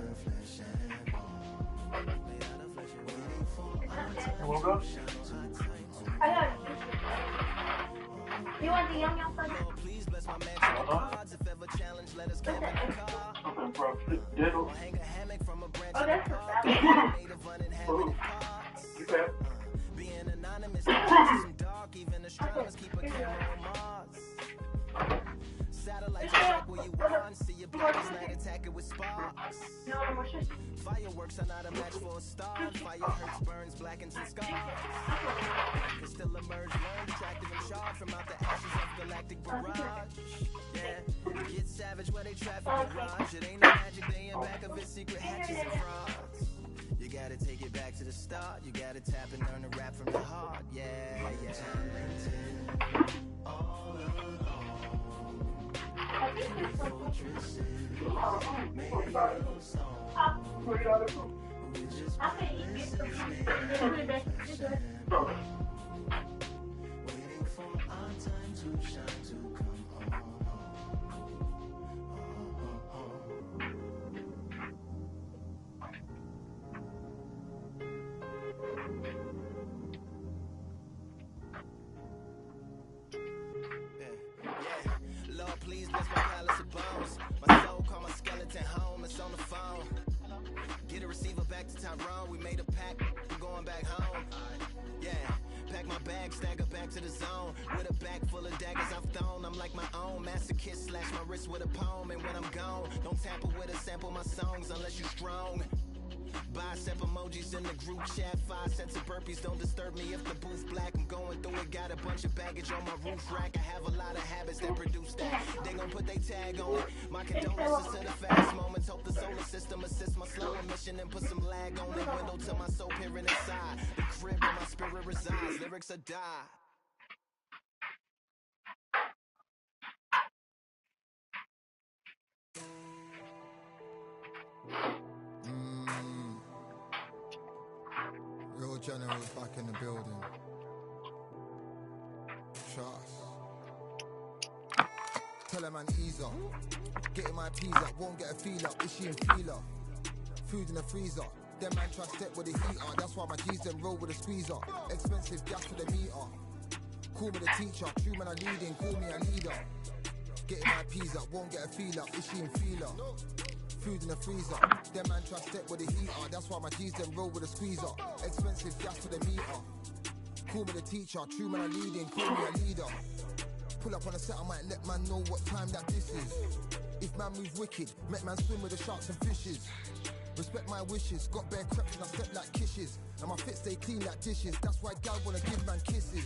You want to go? I got it. You want the yum yum first? please bless my mansion cards. If ever challenge, let us camp in the car. Or hang a hammock from a branch in the park. Made of uninhabited parts. Being anonymous, some dark. Even astronomers keep a camera on Mars. Satellites track where you are and see your blackest night attack it with sparks. Fireworks are not a match for a star. Fire hurts, burns, blackens and scars. Can still emerge learned, attractive and sharp from out the ashes of galactic barrage. Yeah, get savage where they traffic the garage. It ain't no magic, they in back of it, secret hatches and frauds. You gotta take it back to the start. You gotta tap and learn to rap from your heart. Yeah, yeah. All alone. Waiting for our time to shine to come home. Lord, please bless my palace of bones. My soul call my skeleton home. It's on the phone. Get a receiver back to Tyrone. We made a pact. I'm going back home. Yeah. Pack my bag, stagger back to the zone. With a bag full of daggers I've thrown. I'm like my own masochist. Slash my wrist with a poem. And when I'm gone, don't tamper with a sample my songs unless you strong. Bicep emojis in the group chat. 5 sets of burpees, don't disturb me if the booth black. I'm going through it, got a bunch of baggage on my roof rack. I have a lot of habits that produce that. They gon' put they tag on it. My condolences to the fast moments. Hope the solar system assists my slow emission and put some lag on the window to my soul peering inside. The crib where my spirit resides. Lyrics are die. Regenerate back in the building. Trust. Tell her man ease up. Getting my peas up, won't get a feel up. Is she in feeler? Food in the freezer. Them man try step with the heater. That's why my G's them roll with a squeezer. Expensive gas for the meter. Call me the teacher. True man I leading, call me a leader. Getting my peas up, won't get a feel up. Is she in feeler? Food in the freezer. Them man try step with the heater. That's why my G's them roll with a squeezer. Expensive gas for the meter. Call me the teacher. True man I leading, call me a leader. Pull up on a set, I might let man know what time that this is. If man move wicked, make man swim with the sharks and fishes. Respect my wishes, got bare creps and I step like kisses. And my fit stay clean like dishes. That's why gal wanna give man kisses.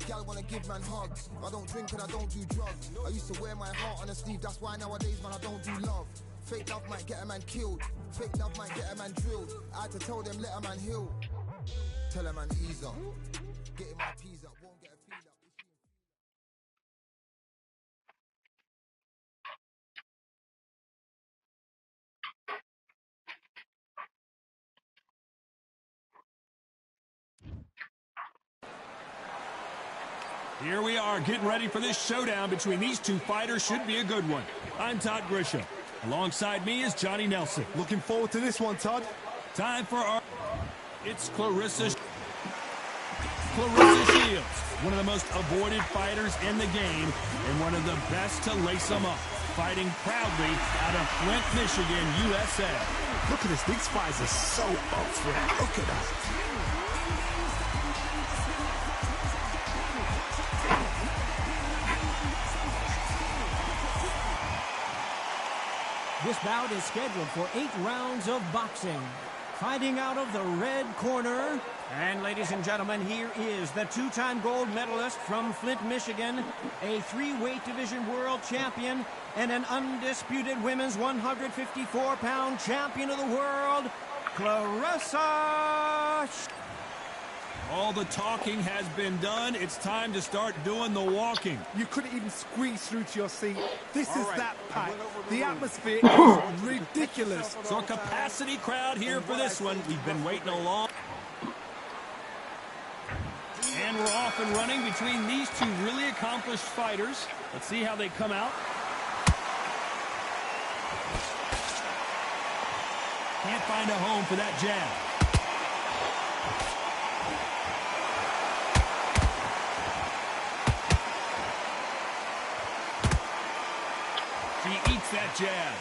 Gal wanna give man hugs. I don't drink and I don't do drugs. I used to wear my heart on a sleeve. That's why nowadays man I don't do love. Fake love might get a man killed. Fake love might get a man drilled. I had to tell them let a man heal. Tell a man ease up. Getting my peas up, won't get a feel up. Here we are getting ready for this showdown between these two fighters. Should be a good one. I'm Todd Grisham. Alongside me is Johnny Nelson. Looking forward to this one, Todd. Time for our... It's Claressa Shields, one of the most avoided fighters in the game and one of the best to lace them up. Fighting proudly out of Flint, Michigan, USA. Look at this. These fighters are so up for it. Look at that. This bout is scheduled for 8 rounds of boxing. Fighting out of the red corner. And ladies and gentlemen, here is the 2-time gold medalist from Flint, Michigan, a 3-weight division world champion, and an undisputed women's 154-pound champion of the world, Claressa. All the talking has been done. It's time to start doing the walking. You couldn't even squeeze through to your seat. This is that pack. The atmosphere is ridiculous. So a capacity crowd here for this one. We've been waiting a long... And we're off and running between these two really accomplished fighters. Let's see how they come out. Can't find a home for that jab. He eats that jab.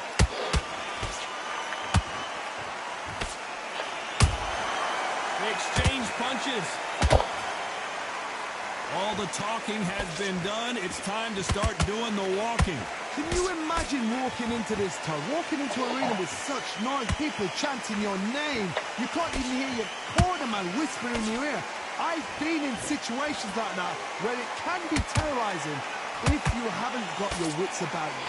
They exchange punches. All the talking has been done. It's time to start doing the walking. Can you imagine walking into this, Todd? Walking into an arena with such noise, people chanting your name. You can't even hear your corner man whispering in your ear. I've been in situations like that where it can be terrorizing if you haven't got your wits about you.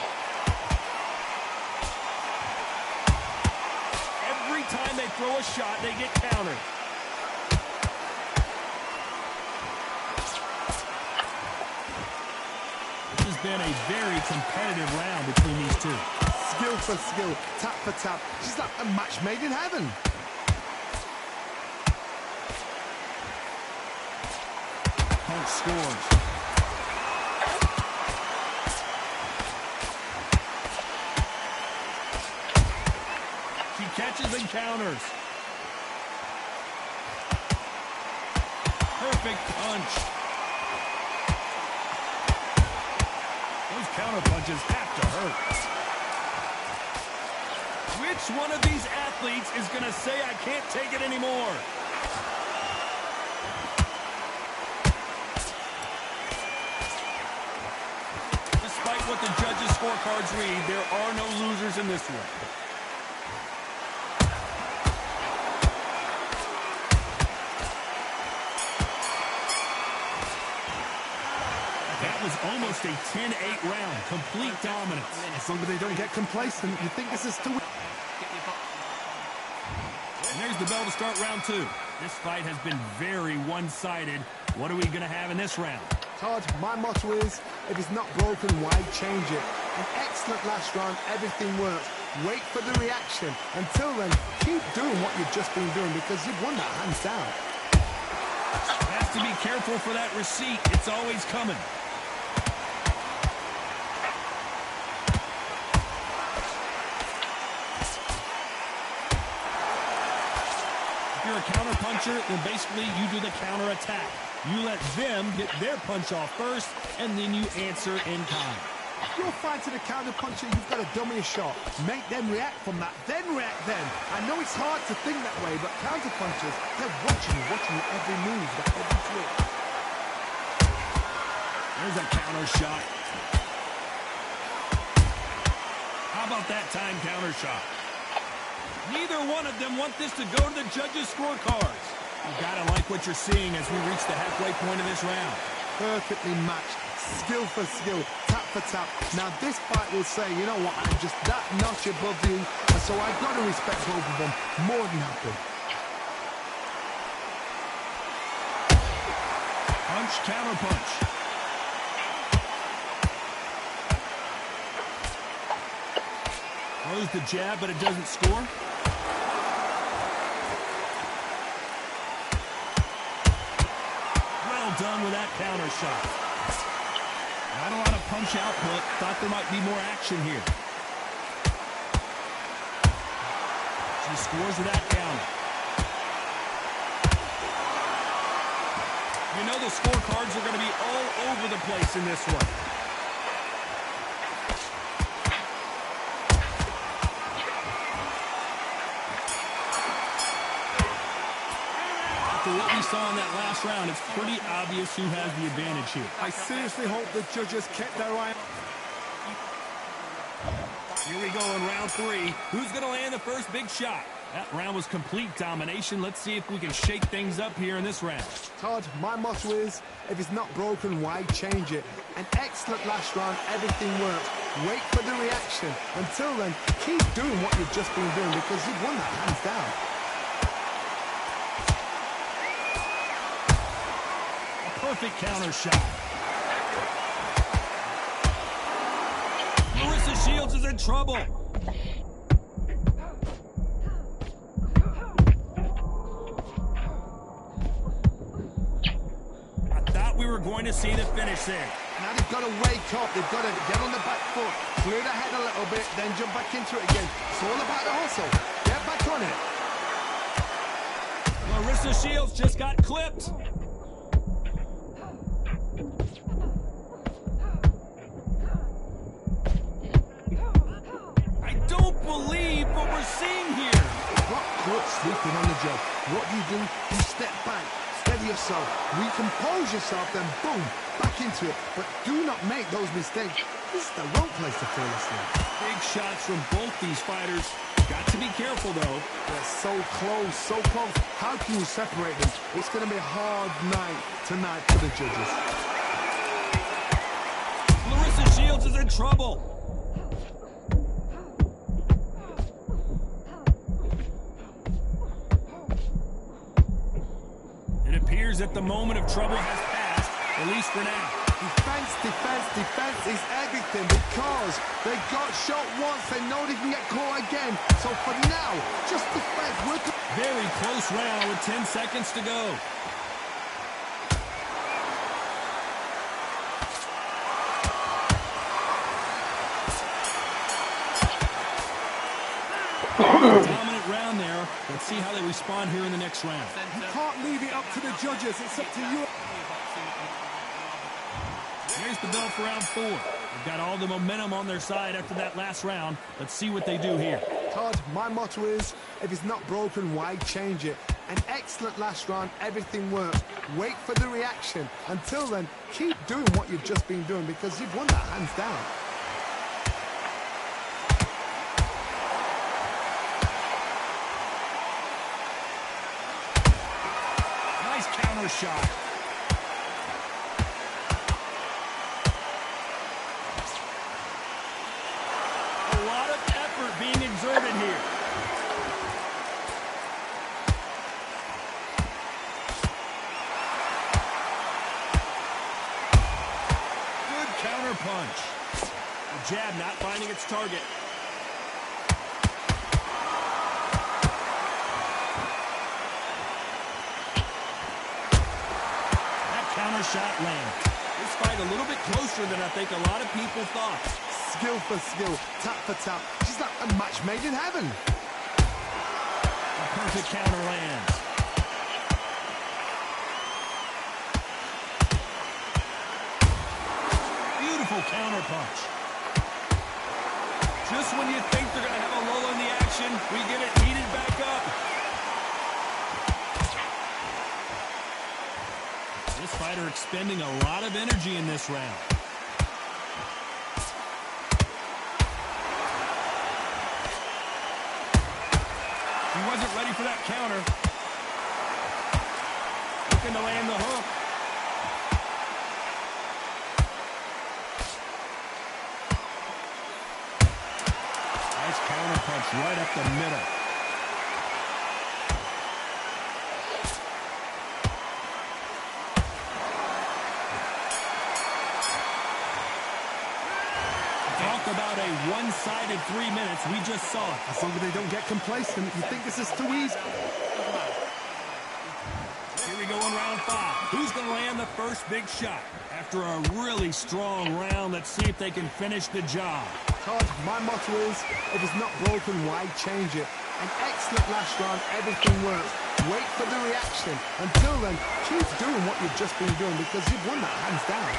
Every time they throw a shot, they get countered. This has been a very competitive round between these two. Skill for skill, tap for tap. She's like a match made in heaven. Punk scores. She catches and counters. Perfect punch. Those counter punches have to hurt. Which one of these athletes is going to say, I can't take it anymore? Despite what the judges' scorecards read, there are no losers in this one. That was almost a 10-8 round. Complete dominance. As long as they don't get complacent, you think this is to win. And there's the bell to start round 2. This fight has been very one-sided. What are we going to have in this round? Todd, my motto is, if it's not broken, why change it? An excellent last round, everything worked. Wait for the reaction. Until then, keep doing what you've just been doing because you've won that hands down. Has to be careful for that receipt. It's always coming. If you're a counter puncher, then basically you do the counter attack. You let them get their punch off first, and then you answer in kind. If you're fighting a counter puncher, you've got to dummy a shot. Make them react from that, then react then. I know it's hard to think that way, but counter punchers, they're watching you every move, that every switch. There's a counter shot. How about that time counter shot? Neither one of them want this to go to the judges' scorecards. You gotta like what you're seeing as we reach the halfway point of this round. Perfectly matched, skill for skill, tap for tap. Now this fight will say, you know what, I'm just that notch above you, and so I've got to respect both of them more than happy. Punch, counter punch. Throws the jab, but it doesn't score. Done with that counter shot. Not a lot of punch output. Thought there might be more action here. She scores with that counter. You know the scorecards are going to be all over the place in this one. After what we saw in that last round, it's pretty obvious who has the advantage here. I seriously hope the judges kept their eye. Here we go in round 3. Who's going to land the first big shot? That round was complete domination. Let's see if we can shake things up here in this round. Todd, my motto is, if it's not broken, why change it? An excellent last round, everything worked. Wait for the reaction. Until then, keep doing what you've just been doing because you've won that hands down. Perfect counter shot. Marissa Shields is in trouble. I thought we were going to see the finish there. Now they've got to wake up. They've got to get on the back foot, clear the head a little bit, then jump back into it again. It's all about the hustle. Get back on it. Marissa Shields just got clipped. Believe what we're seeing here. Got caught sleeping on the job. What do? You step back, steady yourself, recompose yourself, then boom, back into it. But do not make those mistakes. This is the wrong place to feel asleep. Big shots from both these fighters. Got to be careful, though. They're so close, so close. How can you separate them? It's going to be a hard night tonight for the judges. Marissa Shields is in trouble. It appears that the moment of trouble has passed, at least for now. Defense, defense, defense is everything because they got shot once. They know they can get caught again. So for now, just defense. Very close round with 10 seconds to go. Dominant round there. Let's see how they respond here in the next round. You can't leave it up to the judges. It's up to you. Here's the bell for round 4. They've got all the momentum on their side after that last round. Let's see what they do here. Todd, my motto is, if it's not broken, why change it? An excellent last round, everything worked. Wait for the reaction. Until then, keep doing what you've just been doing because you've won that hands down. Nice counter shot. A lot of effort being exerted here. Good counter punch. The jab not finding its target. shot lands. This fight a little bit closer than I think a lot of people thought. Skill for skill, tap for tap. She's like a match made in heaven. A perfect counter lands. Beautiful counter punch. Just when you think they're going to have a lull in the action, we get it heated back up. This fighter expending a lot of energy in this round. He wasn't ready for that counter. Looking to land the hook. Nice counter punch right up the middle. Talk about a one-sided 3 minutes. We just saw it. As long as they don't get complacent, you think this is too easy. Here we go in round 5. Who's going to land the first big shot? After a really strong round, let's see if they can finish the job. Todd, my motto is, if it's not broken, why change it? An excellent last round, everything works. Wait for the reaction. Until then, keep doing what you've just been doing because you've won that hands down.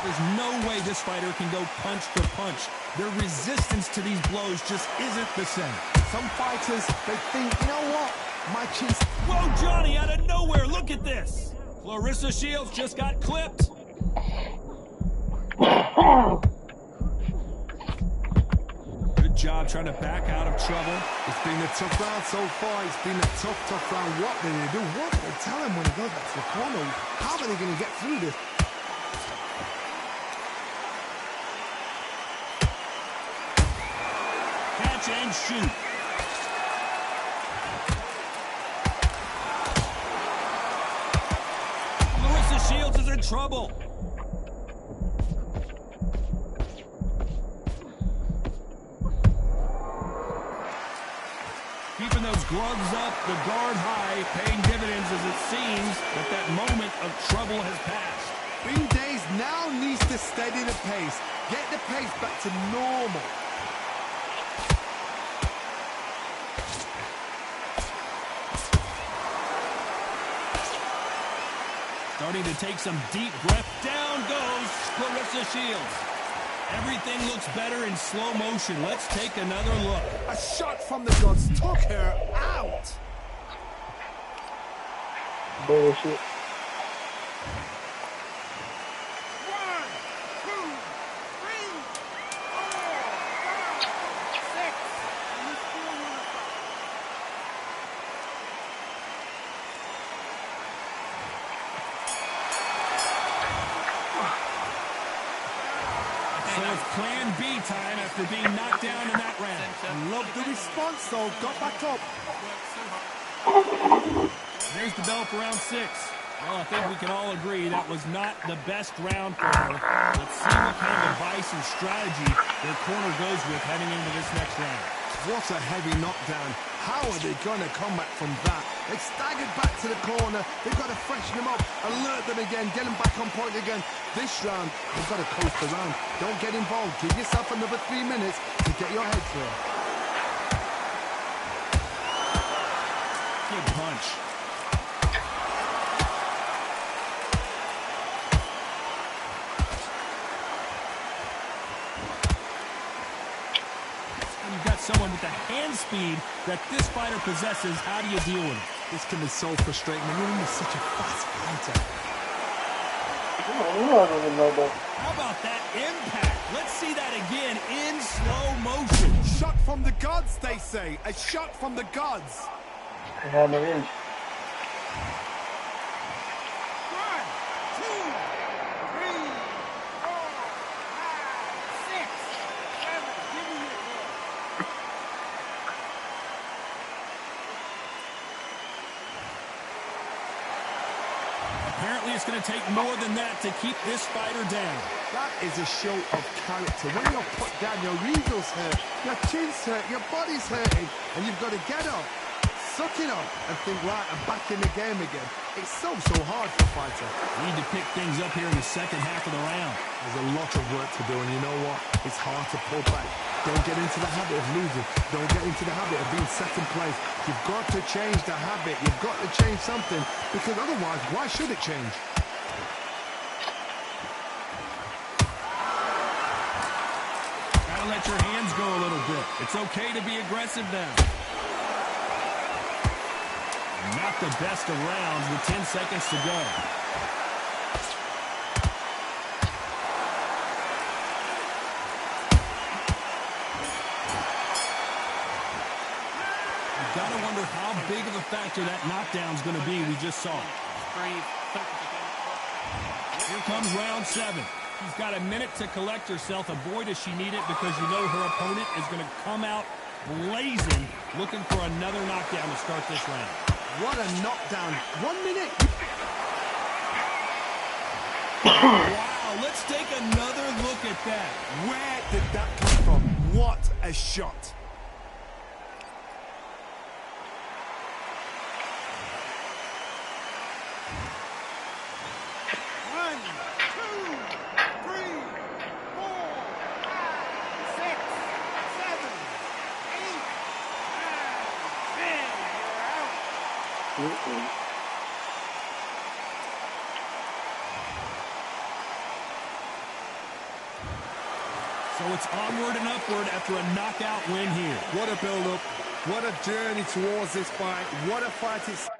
There's no way this fighter can go punch for punch. Their resistance to these blows just isn't the same. Some fighters, they think, you know what? My chin's... Whoa, Johnny, out of nowhere. Look at this. Claressa Shields just got clipped. Good job trying to back out of trouble. It's been a tough round so far. It's been a tough round. What did they do? What did they tell him when he goes back to the corner? How are they going to get through this? Catch and shoot. Claressa Shields is in trouble. Keeping those gloves up, the guard high, paying dividends as it seems that that moment of trouble has passed. Bing Days now needs to steady the pace. Get the pace back to normal. Starting to take some deep breath. Down goes Claressa Shields. Everything looks better in slow motion. Let's take another look. A shot from the gods took her out. Bullshit. 1, 2, 3, 4, 5, 6. And you still want to fight. So it's plan B time after being knocked down in that round. Love the response though. Got back up. There's the bell for round 6. Well, I think we can all agree that was not the best round for her. Let's see what kind of advice and strategy their corner goes with heading into this next round. What a heavy knockdown. How are they going to come back from that? They staggered back to the corner. They've got to freshen them up, alert them again, get them back on point again. This round, they've got to coast around. Don't get involved. Give yourself another 3 minutes to get your head through. Good punch. You've got someone with the hand speed that this fighter possesses. How do you deal with it? This can be so frustrating when you're in such a fast fighter. I don't even know that. How about that impact? Let's see that again in slow motion. Shot from the gods, they say. A shot from the gods. Hammer in. 1, 2, 3, 4, 5, 6, 7. Give me your ball. Apparently a it's going to take more than that to keep this fighter down. That is a show of character. When you're put down, your eagles hurt, your chin's hurt, your body's hurting, and you've got to get up, suck it up, and think, right, I'm back in the game again. It's so hard for a fighter. Need to pick things up here in the second half of the round. There's a lot of work to do, and you know what? It's hard to pull back. Don't get into the habit of losing. Don't get into the habit of being second place. You've got to change the habit. You've got to change something, because otherwise, why should it change? Gotta let your hands go a little bit. It's okay to be aggressive now. Not the best of rounds with 10 seconds to go. You've got to wonder how big of a factor that knockdown's going to be we just saw. Here comes round 7. She's got a minute to collect herself, and boy does she need it, because you know her opponent is going to come out blazing, looking for another knockdown to start this round. What a knockdown. 1 minute. Wow, let's take another look at that. Where did that come from? What a shot. So it's onward and upward after a knockout win here. What a build-up. What a journey towards this fight. What a fight it's...